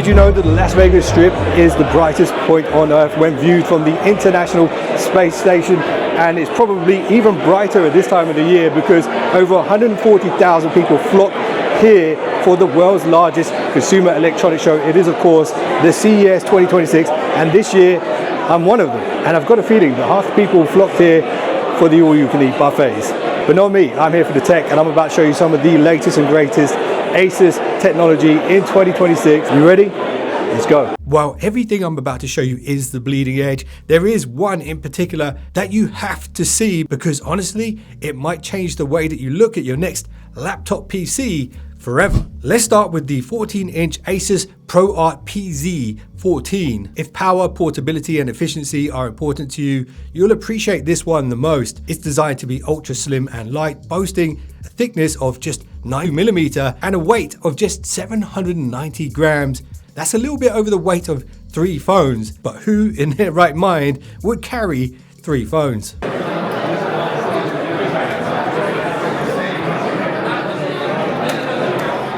Did you know that the Las Vegas Strip is the brightest point on Earth when viewed from the International Space Station? And it's probably even brighter at this time of the year because over 140,000 people flock here for the world's largest consumer electronics show. It is, of course, the CES 2026, and this year I'm one of them. And I've got a feeling that half the people flocked here for the all-you-can-eat buffets. But not me, I'm here for the tech, and I'm about to show you some of the latest and greatest Asus technology in 2026. You ready? Let's go. While everything I'm about to show you is the bleeding edge, there is one in particular that you have to see because honestly, it might change the way that you look at your next laptop PC forever. Let's start with the 14-inch Asus ProArt PZ14. If power, portability, and efficiency are important to you, you'll appreciate this one the most. It's designed to be ultra slim and light, boasting a thickness of just 9mm and a weight of just 790 grams. That's a little bit over the weight of 3 phones, but who in their right mind would carry 3 phones?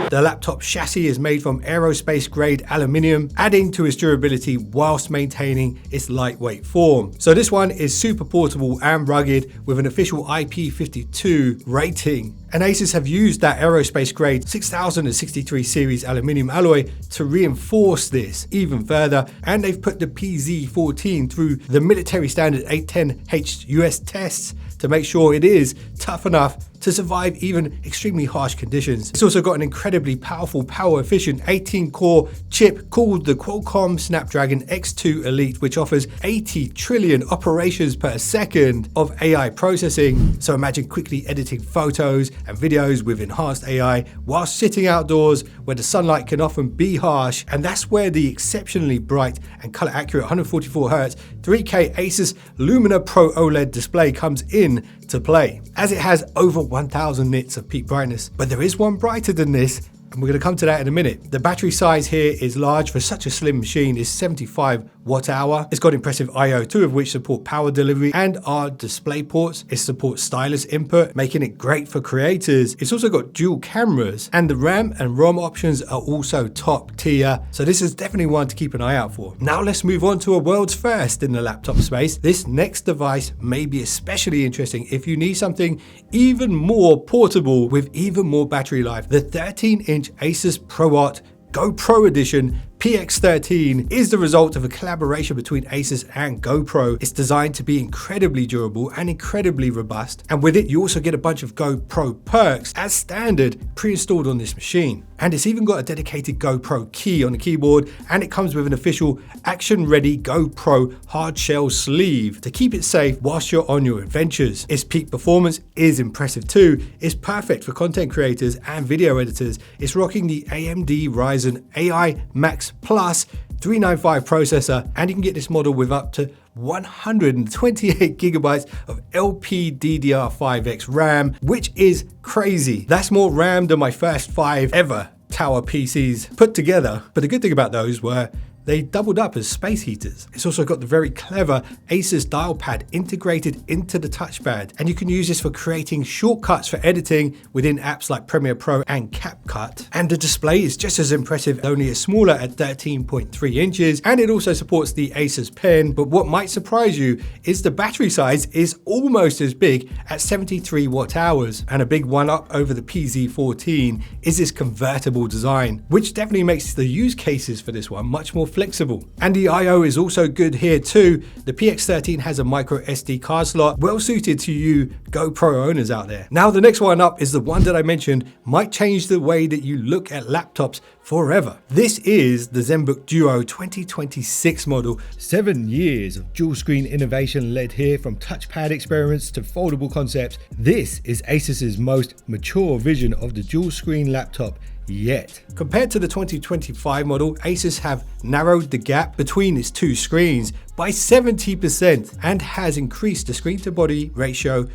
The laptop chassis is made from aerospace grade aluminium, adding to its durability whilst maintaining its lightweight form. So this one is super portable and rugged with an official IP52 rating. And Asus have used that aerospace grade 6063 series aluminium alloy to reinforce this even further. And they've put the PZ14 through the military standard 810H US tests to make sure it is tough enough to survive even extremely harsh conditions. It's also got an incredibly powerful, power efficient 18-core chip called the Qualcomm Snapdragon X2 Elite, which offers 80 trillion operations per second of AI processing. So imagine quickly editing photos and videos with enhanced AI while sitting outdoors where the sunlight can often be harsh. And that's where the exceptionally bright and color accurate 144Hz 3K Asus Lumina Pro OLED display comes in to play, as it has over 1000 nits of peak brightness. But there is one brighter than this, and we're going to come to that in a minute. The battery size here is large for such a slim machine. It's 75 watt-hour. It's got impressive I/O, 2 of which support power delivery and are display ports. It supports stylus input, making it great for creators. It's also got dual cameras, and the RAM and ROM options are also top tier. So this is definitely one to keep an eye out for. Now let's move on to a world's first in the laptop space. This next device may be especially interesting if you need something even more portable with even more battery life. The 13-inch Asus ProArt GoPro Edition PX13 is the result of a collaboration between Asus and GoPro. It's designed to be incredibly durable and incredibly robust, and with it you also get a bunch of GoPro perks as standard pre-installed on this machine. And it's even got a dedicated GoPro key on the keyboard, and it comes with an official action-ready GoPro hard shell sleeve to keep it safe whilst you're on your adventures. Its peak performance is impressive too. It's perfect for content creators and video editors. It's rocking the AMD Ryzen AI Max Plus 395 processor, and you can get this model with up to 128 gigabytes of LPDDR5X RAM, which is crazy. That's more RAM than my first 5 ever tower PCs put together. But the good thing about those were they doubled up as space heaters. It's also got the very clever Asus dial pad integrated into the touchpad, and you can use this for creating shortcuts for editing within apps like Premiere Pro and CapCut. And the display is just as impressive, only is smaller at 13.3 inches, and it also supports the Asus Pen. But what might surprise you is the battery size is almost as big at 73 watt-hours. And a big one-up over the PZ14 is this convertible design, which definitely makes the use cases for this one much more flexible. And the I/O is also good here too. The PX13 has a micro SD card slot, well suited to you GoPro owners out there. Now the next one up is the one that I mentioned might change the way that you look at laptops forever. This is the Zenbook DUO 2026 model. 7 years of dual screen innovation led here, from touchpad experiments to foldable concepts. This is Asus's most mature vision of the dual screen laptop yet. Compared to the 2025 model, Asus have narrowed the gap between its 2 screens by 70% and has increased the screen to body ratio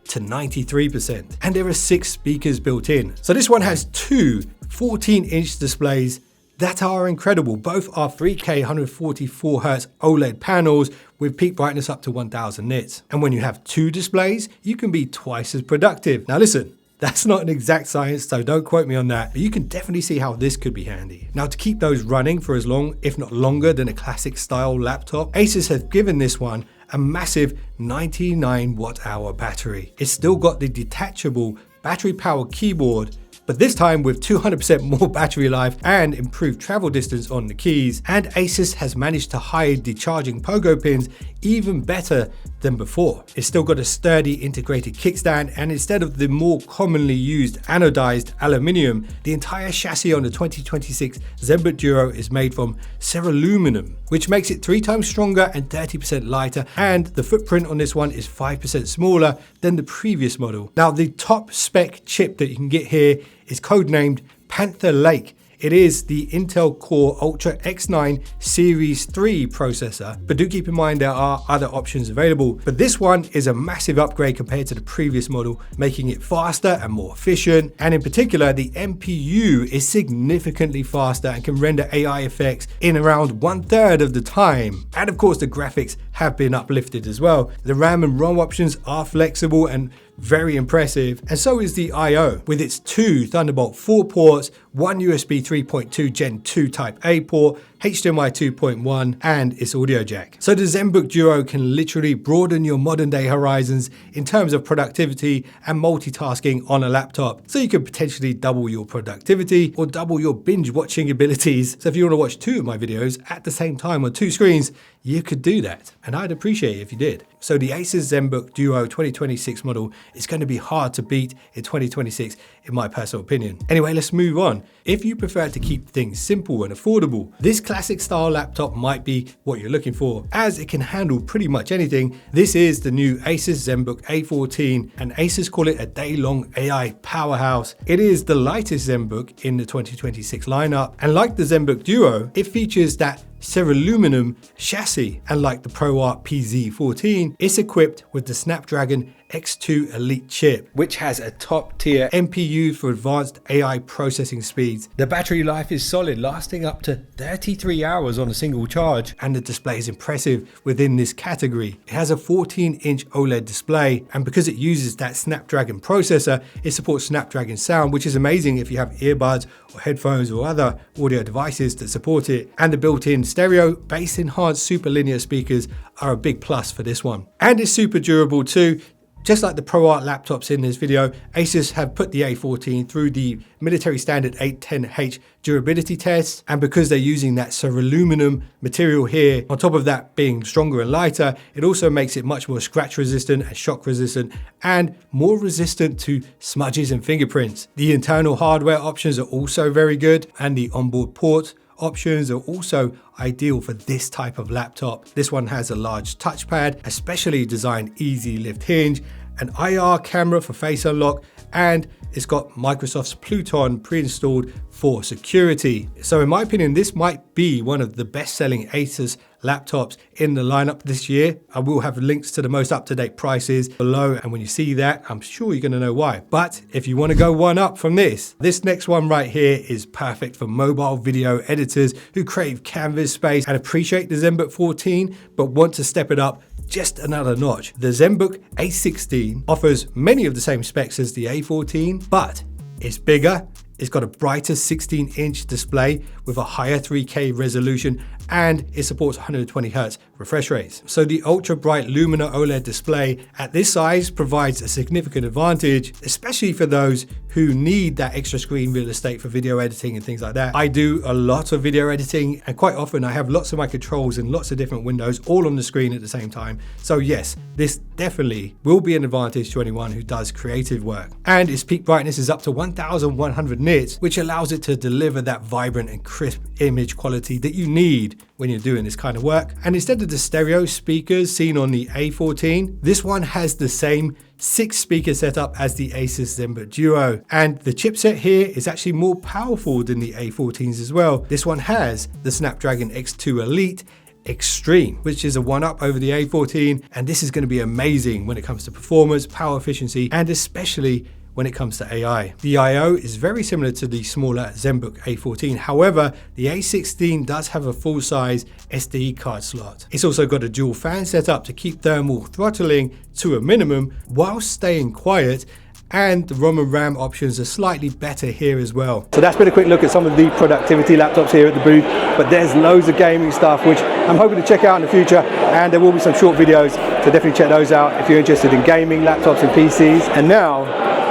to 93%. And there are 6 speakers built in. So this one has 2 14-inch displays that are incredible. Both are 3K 144Hz OLED panels with peak brightness up to 1000 nits. And when you have 2 displays, you can be twice as productive. Now listen, That's not an exact science, so don't quote me on that, but you can definitely see how this could be handy. Now, to keep those running for as long, if not longer, than a classic style laptop, Asus have given this one a massive 99 watt-hour battery. It's still got the detachable battery-powered keyboard, but this time with 200% more battery life and improved travel distance on the keys. And Asus has managed to hide the charging pogo pins even better than before. It's still got a sturdy integrated kickstand, and instead of the more commonly used anodized aluminium, the entire chassis on the 2026 Zenbook DUO is made from ceruleum, which makes it 3 times stronger and 30% lighter, and the footprint on this one is 5% smaller than the previous model. Now, the top spec chip that you can get here is codenamed Panther Lake. It is the Intel Core Ultra X9 Series 3 processor, but do keep in mind there are other options available. But this one is a massive upgrade compared to the previous model, making it faster and more efficient. And in particular, the NPU is significantly faster and can render AI effects in around 1/3 of the time. And of course, the graphics have been uplifted as well. The RAM and ROM options are flexible and very impressive, and so is the I/O with its 2 Thunderbolt 4 ports, 1 USB 3.2 Gen 2 Type A port, HDMI 2.1, and its audio jack. So the Zenbook DUO can literally broaden your modern day horizons in terms of productivity and multitasking on a laptop. So you could potentially double your productivity or double your binge watching abilities. So if you want to watch 2 of my videos at the same time on 2 screens, you could do that, and I'd appreciate it if you did. So the Asus Zenbook DUO 2026 model is going to be hard to beat in 2026, in my personal opinion. Anyway, let's move on. If you prefer to keep things simple and affordable, this classic style laptop might be what you're looking for, as it can handle pretty much anything. This is the new Asus Zenbook A14, and Asus call it a day-long AI powerhouse. It is the lightest Zenbook in the 2026 lineup, and like the Zenbook DUO, it features that ceruleum chassis, and like the ProArt PZ14, it's equipped with the Snapdragon X2 Elite chip, which has a top tier NPU for advanced AI processing speeds. The battery life is solid, lasting up to 33 hours on a single charge, and the display is impressive within this category. It has a 14-inch OLED display, and because it uses that Snapdragon processor, it supports Snapdragon sound, which is amazing if you have earbuds or headphones or other audio devices that support it. And the built-in stereo bass enhanced super linear speakers are a big plus for this one. And it's super durable too. Just like the ProArt laptops in this video, Asus have put the A14 through the military standard 810H durability tests, and because they're using that ceruleum material here, on top of that being stronger and lighter, it also makes it much more scratch resistant and shock resistant, and more resistant to smudges and fingerprints. The internal hardware options are also very good, and the onboard port options are also ideal for this type of laptop. This one has a large touchpad, a specially designed easy lift hinge, an IR camera for face unlock, and it's got Microsoft's Pluton pre-installed for security. So in my opinion, this might be one of the best-selling Asus laptops in the lineup this year. I will have links to the most up-to-date prices below, and when you see that, I'm sure you're going to know why. But if you want to go one up from this next one right here is perfect for mobile video editors who crave canvas space and appreciate the Zenbook 14 but want to step it up just another notch. The Zenbook A16 offers many of the same specs as the A14, but it's bigger. It's got a brighter 16-inch display with a higher 3K resolution, and it supports 120Hz refresh rates. So the ultra bright Lumina OLED display at this size provides a significant advantage, especially for those who need that extra screen real estate for video editing and things like that. I do a lot of video editing, and quite often I have lots of my controls and lots of different windows all on the screen at the same time. So yes, this definitely will be an advantage to anyone who does creative work. And its peak brightness is up to 1100 nits, which allows it to deliver that vibrant and crisp image quality that you need when you're doing this kind of work. And instead of the stereo speakers seen on the A14, this one has the same 6-speaker setup as the Asus Zenbook DUO. And the chipset here is actually more powerful than the A14s as well. This one has the Snapdragon X2 Elite Extreme, which is a 1-up over the A14, and this is going to be amazing when it comes to performance, power efficiency, and especially when it comes to AI. The I/O is very similar to the smaller Zenbook A14. However, the A16 does have a full-size SD card slot. It's also got a dual fan setup to keep thermal throttling to a minimum while staying quiet, and the ROM and RAM options are slightly better here as well. So that's been a quick look at some of the productivity laptops here at the booth, but there's loads of gaming stuff which I'm hoping to check out in the future, and there will be some short videos, so definitely check those out if you're interested in gaming laptops and PCs. And now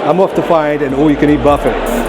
I'm off to find an all-you-can-eat buffet.